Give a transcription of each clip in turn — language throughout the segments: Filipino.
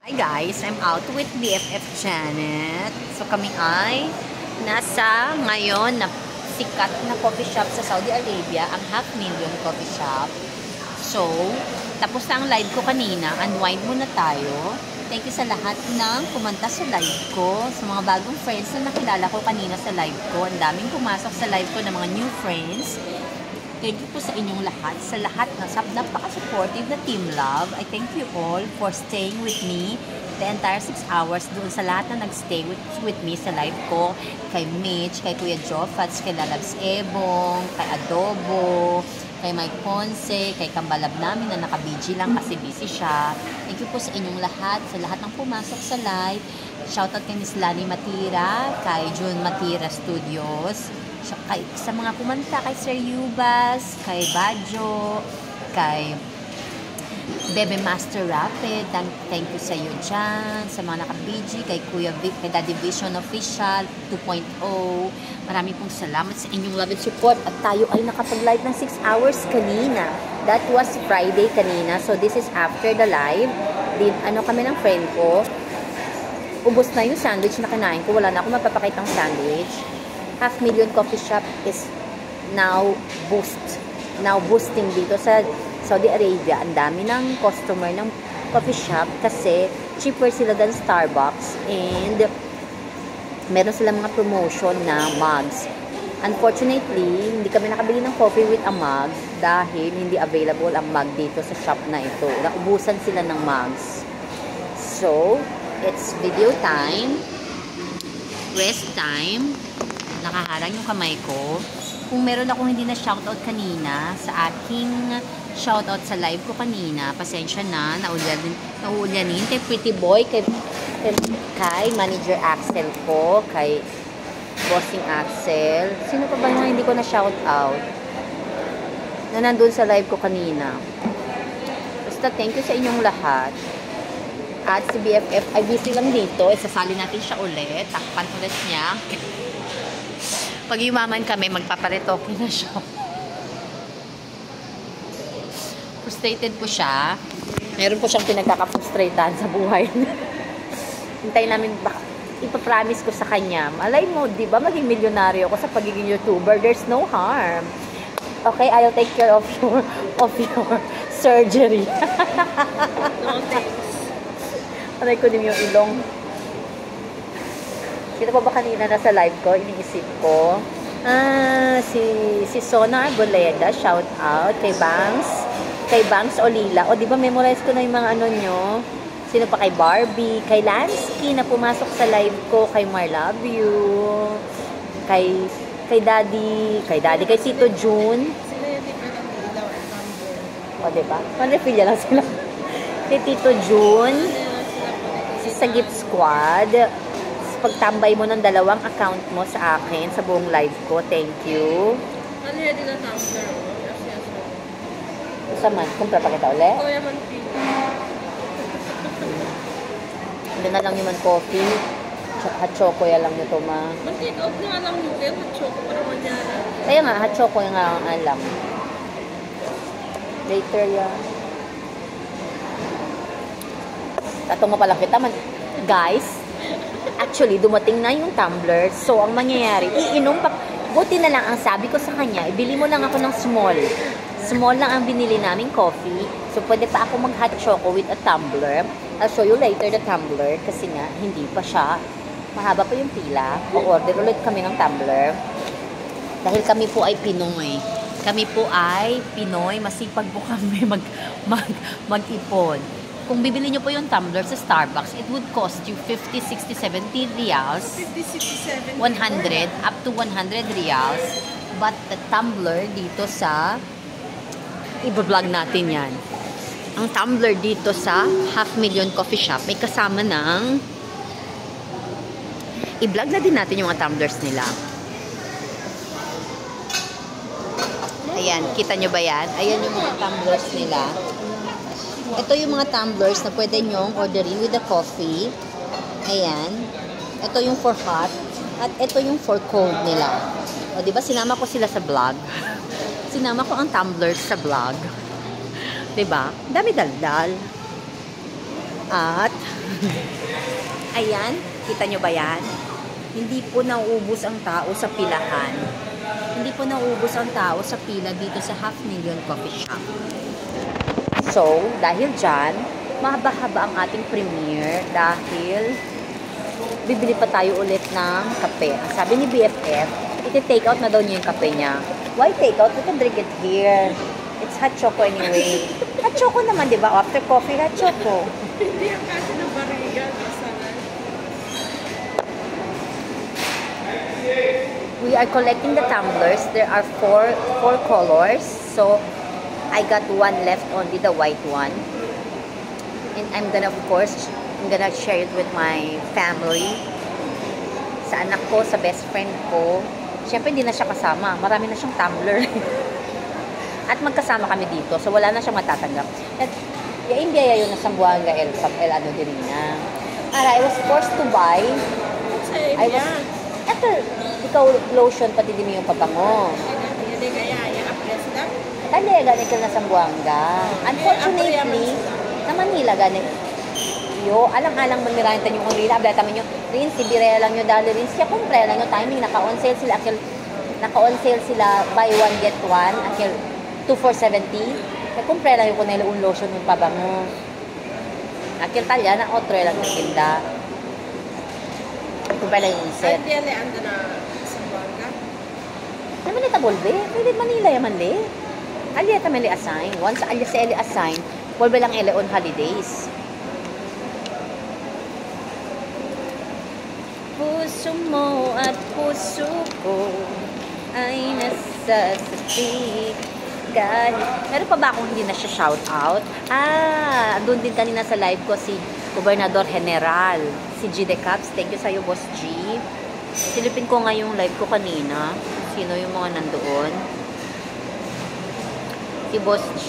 Hi guys, I'm out with BFF Janet. So kami ay nasa ngayon na sikat na coffee shop sa Saudi Arabia, ang 500,000 coffee shop. So, tapos na ang live ko kanina, unwind muna tayo. Thank you sa lahat ng kumanta sa live ko, sa mga bagong friends na nakilala ko kanina sa live ko. Ang daming pumasok sa live ko ng mga new friends. Thank you po sa inyong lahat, sa lahat na napaka-supportive na Team Love. I thank you all for staying with me the entire 6 hours doon sa lahat na nag-stay with me sa live ko. Kay Mitch, kay Kuya Jofats, kay Lalabs Ebong, kay Adobo, kay Mike Ponce, kay Kambalab namin na naka-BG lang kasi busy siya. Thank you po sa inyong lahat, sa lahat ng pumasok sa live. Shoutout kay Miss Lani Matira, kay June Matira Studios, sa mga kumanta, kay Sir Yubas, kay Badjo, kay Bebe Master Rapid, thank you sa iyo dyan, sa mga naka-BG, kay Kuya Vic, kay Daddy Vision Official 2.0, marami pong salamat sa inyong love and support. At tayo ay nakapag-live ng 6 hours kanina. That was Friday kanina, so this is after the live. Kami ng friend ko, ubos na yung sandwich na kinain ko, wala na ako mapapakitang sandwich. 500,000 coffee shop is now boosting dito sa Saudi Arabia. Ang dami ng customer ng coffee shop kasi cheaper sila than Starbucks, and meron silang mga promotion na mugs. Unfortunately, hindi kami nakabili ng coffee with a mug dahil hindi available ang mug dito sa shop na ito. Naubusan sila ng mugs. So, it's video time, rest time. Nakaharang yung kamay ko. Kung meron akong hindi na shoutout kanina sa aking shoutout sa live ko kanina, pasensya na, naulyanin kay Pretty Boy, kay Manager Axel ko, kay Bossing Axel. Sino pa ba yung hindi ko na shoutout na nandun sa live ko kanina? Basta thank you sa inyong lahat. At si BFF ay busy lang dito. Isasali natin siya ulit. Takpan ulit niya. Pag yumaman kami, magpaparetoke na siya. Frustrated po siya. Meron po siyang pinagkaka-frustratean sa buhay. Hintay namin, ipapromise ko sa kanya. Malay mo, di ba, maging milyonaryo ako sa pagiging YouTuber. There's no harm. Okay, I'll take care of your surgery. No, thanks. Aray ko din yung ilong. Kita pa ba kanina nasa live ko, iniisip ko, si Sona Arboleda, shout out, kay Bangs Olila. O, di ba memorize ko na yung mga ano nyo? Sino pa, kay Barbie, kay Lansky na pumasok sa live ko, kay Mar Love You, kay Daddy, kay Tito June. Sila yung tingnan ng ilaw at number. O, di ba? Man-refill lang sila. Kay Tito June, sa Gift Squad. Pagtambay mo ng 2 account mo sa akin sa buong live ko. Thank you. Ready na tumbler. Isa man, kumpra pa kita ulit. Kuya man pili. Doon na lang yung man coffee. Hot choco ya lang nito ma. Man-take out na lang yung kaya hot choco para mangyari. Kaya nga, hot choco yung nga ang alam. Later yan. Tato nga pala kita man. Guys, actually, dumating na yung tumbler. So, ang mangyayari, iinom pa. Buti na lang ang sabi ko sa kanya, ibili mo lang ako ng small. Small lang ang binili naming coffee. So, pwede pa ako mag-hot choco with a tumbler. I'll show you later the tumbler. Kasi nga, hindi pa siya. Mahaba pa yung pila. O-order ulit kami ng tumbler. Dahil kami po ay Pinoy. Masipag po kami mag-ipon. Kung bibili nyo po yung tumbler sa Starbucks, it would cost you 50, 60, 70 reals. 50, 60, 70. 100, up to 100 reals. But the tumbler dito sa, i-vlog natin yan. Ang tumbler dito sa 500,000 coffee shop, may kasama ng, i-vlog na din natin yung mga tumblers nila. Ayan, kita nyo ba yan? Ayan yung mga tumblers nila. Ito yung mga tumblers na pwede nyong orderin with the coffee. Ayan. Ito yung for hot. At ito yung for cold nila. O, diba? Sinama ko sila sa vlog. Sinama ko ang tumblers sa vlog. Diba? Dami daldal. At, ayan, kita nyo ba yan? Hindi po nauubos ang tao sa pilahan. Hindi po nauubos ang tao sa pila dito sa 500,000 Coffee Shop. So, dahil dyan, mahaba-haba ang ating premiere dahil bibili pa tayo ulit ng kape. Ang sabi ni BFF, iti-take out na daw niya yung kape niya. Why take out? We can drink it here. It's hot choco anyway. Hot choco naman, di ba? After coffee, hot choco. Hindi ang kasi ng barigan. Masarap. We are collecting the tumblers. There are four colors. So, I got one left, only the white one. And I'm gonna, of course, share it with my family. Sa anak ko, sa best friend ko. Siyempre, hindi na siya kasama. Marami na siyang tumbler. At magkasama kami dito. So, wala na siyang matatanggap. At, yain biyaya yun na Sambuanga El Ano Dirina. Ara, I was forced to buy. Sa'yo yan. Eto, ikaw lotion, pati din mo yung pabango. Hindi kaya, yung apres na. Kali, ganit ka na Sambuanga. Unfortunately, na Manila, ganit. Yo, alang-alang magmirantan yung rila. Abdata man yung rin, si Birela lang yung dali rin. Siya kumpre lang yung timing. Naka-on sale sila. Naka-on sale sila buy one, get one. Akil, 2 for 70. Kaya kumpre lang yung kunelo un lotion yung pabango. Akil talya na otre lang yung tinda. Kumpre lang yung set. Ay, di ando na Sambuanga. Naman ita bolbe. Pwede Manila yaman le. Ali ata mali assign. Once ali sa eli assign, bolbe lang ele on holidays. Puso mo at puso ko ay nasa sabi. Meron pa ba akong hindi na siya shout out? Doon din kanina sa live ko si Gobernador General, si G. De Caps. Thank you sa'yo, Boss G. Silipin ko nga yung live ko kanina. Sino yung mga nandoon? Si Boss G.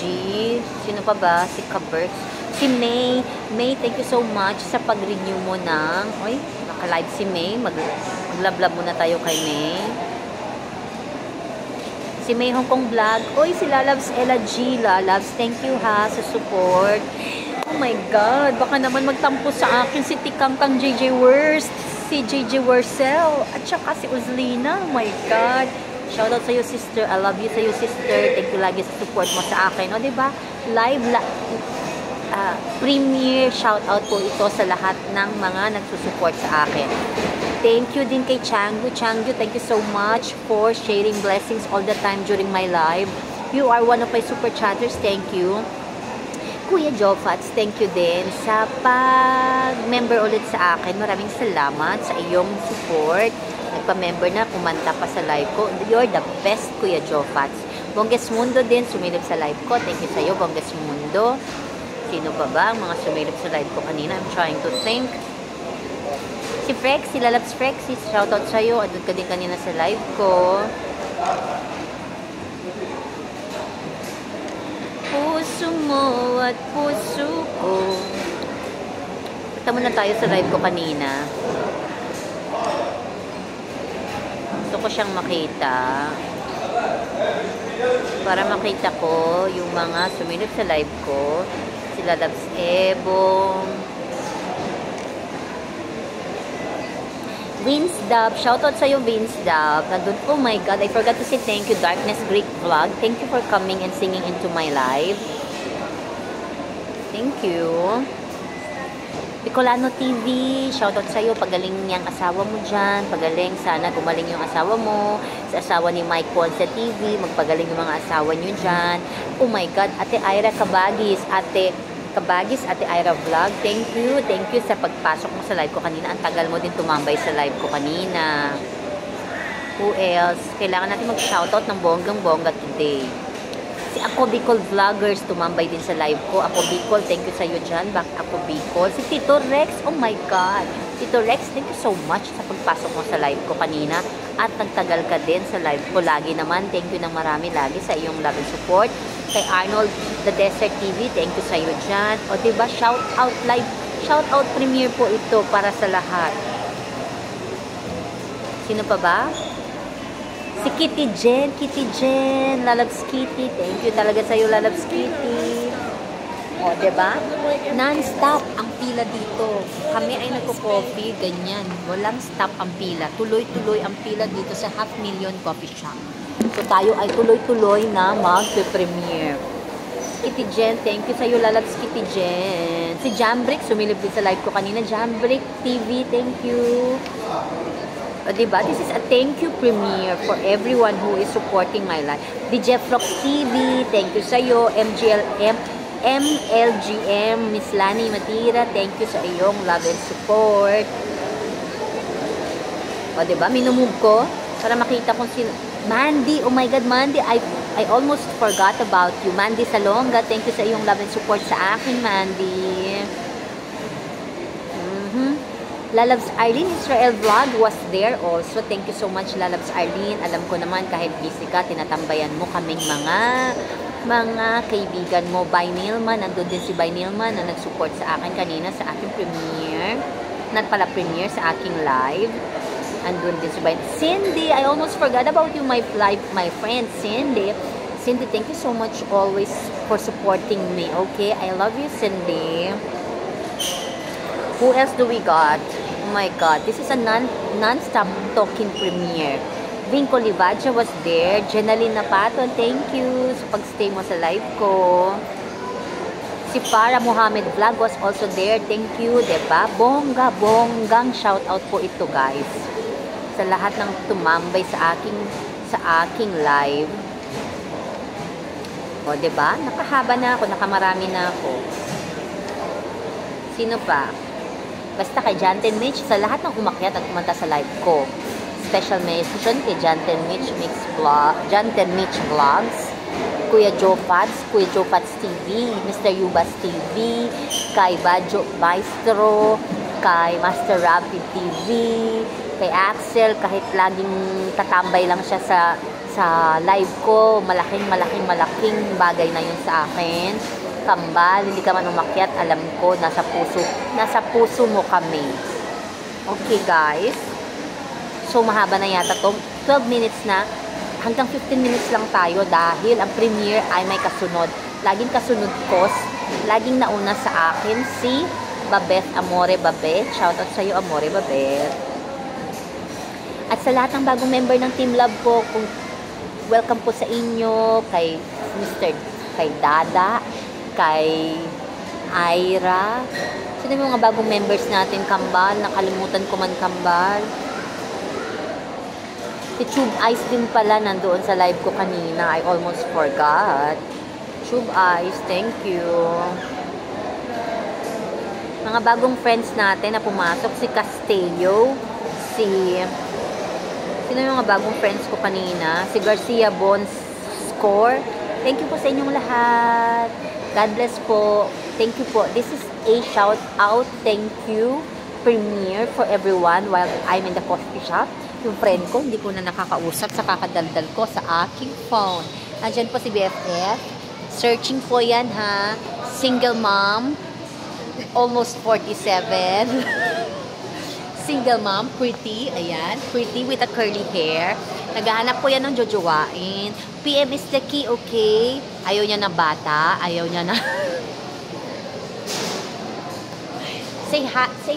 Sino pa ba? Si Kaberks. Si May. May, thank you so much sa pag-renew mo ng... Oy, naka-live si May. Mag-love-love muna tayo kay May. Si May Hong Kong Vlog. Oy, si Lalabs Ella G. Lalabs, thank you ha sa support. Oh my God, baka naman magtampo sa akin si Tikang Kang JJ Worst, si JJ Worsel, at saka si Uzlina. Oh my God. Shoutout sa'yo, sister. I love you sa'yo, sister. Thank you lagi sa support mo sa akin. O, diba? Premiere shoutout po ito sa lahat ng mga nagsusupport sa akin. Thank you din kay Changgu. Changgu, thank you so much for sharing blessings all the time during my live. You are one of my super chatters. Thank you. Kuya Jofats, thank you din sa pag-member ulit sa akin. Maraming salamat sa iyong support. Nagpa-member na, kumanta pa sa live ko. You're the best, Kuya Jofats. Bongges Mundo din, sumilip sa live ko. Thank you sa iyo, Bongges Mundo. Sino pa ba ang mga sumilip sa live ko kanina? I'm trying to think. Si Frex, si Lalabs Frex, shoutout sa'yo. Andun ka din kanina sa live ko. Puso mo at puso ko. Punta muna tayo sa live ko kanina. Gusto ko siyang makita. Para makita ko yung mga sumilip sa live ko. Si Lalabs Ebong. Vince Dub, shoutout sa'yo Vince Dub. Nandun, oh my God, I forgot to say thank you, Darkness Greek Vlog. Thank you for coming and singing into my live. Thank you. Bicolano TV, shoutout sa'yo. Pagaling niyang asawa mo dyan. Pagaling, sana gumaling yung asawa mo. Sa asawa ni Mike Ponce TV, magpagaling yung mga asawa niyo dyan. Oh my God, Ate Ira Kabagis, Ate Ira Vlog, thank you sa pagpasok mo sa live ko kanina. Ang tagal mo din tumambay sa live ko kanina. Who else? Kailangan natin mag-shoutout ng bonggang-bongga today. Si Ako Bicol Vloggers, tumambay din sa live ko. Ako Bicol, thank you sa iyo dyan. Ako Bicol. Si Tito Rex, oh my God. Tito Rex, thank you so much sa pagpasok mo sa live ko kanina. At nagtagal ka din sa live ko. Lagi naman, thank you ng marami lagi sa iyong love and support. Kay Arnold The Desert TV, thank you sa iyo dyan. O diba, shout out live, shout out premiere po ito para sa lahat. Sino pa ba? Si Kitty Jen, Lalabs Kitty, thank you talaga sa iyo, Lalabs Kitty. O, diba? Non-stop ang pila dito. Kami ay nagko-coffee, ganyan. Walang stop ang pila. Tuloy-tuloy ang pila dito sa 500,000 coffee shop. So, tayo ay tuloy-tuloy na mag-premiere. Kitty Jen, thank you sa'yo, Lalabs Kitty Jen. Si Jambrick, sumilip din sa live ko kanina. Jambrick TV, thank you. O, diba? This is a thank you premiere for everyone who is supporting my life. The Jeffrox TV, thank you sa'yo. MLGM, Miss Lani Matira, thank you sa iyong love and support. O, diba? Minumove ko para makita kung sino. Mandy, oh my God, Mandy, I almost forgot about you. Mandy Salonga, thank you sa iyong love and support sa akin, Mandy. Lalabs Arlene Israel Vlog was there also. Thank you so much, Lalabs Arlene. Alam ko naman, kahit busy ka, tinatambayan mo kaming mga kaibigan mo. By Nilman, nandun din si By Nilman na nag-support sa akin kanina sa aking premiere. Not pala premiere, sa aking live. Andun din si By. Cindy, I almost forgot about you, my friend Cindy. Cindy, thank you so much always for supporting me. Okay, I love you, Cindy. Who else do we got? Oh my God, this is a non-stop talking premiere. Vinco Livacha was there. Jenaline Napaton, thank you sa pagstay mo sa live ko. Si Farah Mohammed Vlog was also there. Thank you, diba? Bonggang shout out po ito, guys. Sa lahat ng tumambay sa aking live. O, diba? Nakahaba na ako, nakamarami na ako. Sino pa? Basta kay Janten Mitch, sa lahat ng umakyat at kumanta sa live ko. Special mention kay Janten Mitch Vlogs, Kuya Joe Pats TV, Mr. Yubas TV, kay Badjo Maestro, kay Master Rapid TV, kay Axel, kahit laging tatambay lang siya sa live ko, malaking bagay na yun sa akin. Kambal, hindi ka man umakyat, alam ko, nasa puso mo kami. Okay, guys. So, mahaba na yata to. 12 minutes na. Hanggang 15 minutes lang tayo dahil ang premiere ay may kasunod. Laging kasunod ko. Laging nauna sa akin si Babeth Amore Babeth. Shoutout sa iyo, Amore Babeth. At sa lahat ng bagong member ng Team Love po, welcome po sa inyo, kay Dada, kay Ira. Sino yung mga bagong members natin? Kambal, nakalimutan ko man Kambal. Si Tube Ice din pala nandoon sa live ko kanina. I almost forgot. Tube Ice, thank you. Mga bagong friends natin na pumasok, si Castillo, sino yung mga bagong friends ko kanina? Si Garcia Bons Score. Thank you po sa inyong lahat. God bless po. Thank you po. This is a shout out. Thank you. Premiere for everyone while I'm in the coffee shop. Yung friend ko, hindi ko na nakakausap sa kakadaldal ko sa aking phone. Andyan po si BFF. Searching po yan, ha. Single mom. Almost 47. Single mom. Pretty. Ayan. Pretty with a curly hair. Naghahanap po yan ng jojowain. PM is the key, okay? Ayaw niya na bata. Ayaw niya na... Say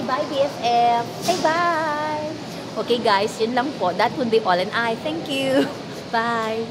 bye, BFF. Say bye. Okay, guys. Yun lang po. That would be all. And I thank you. Bye.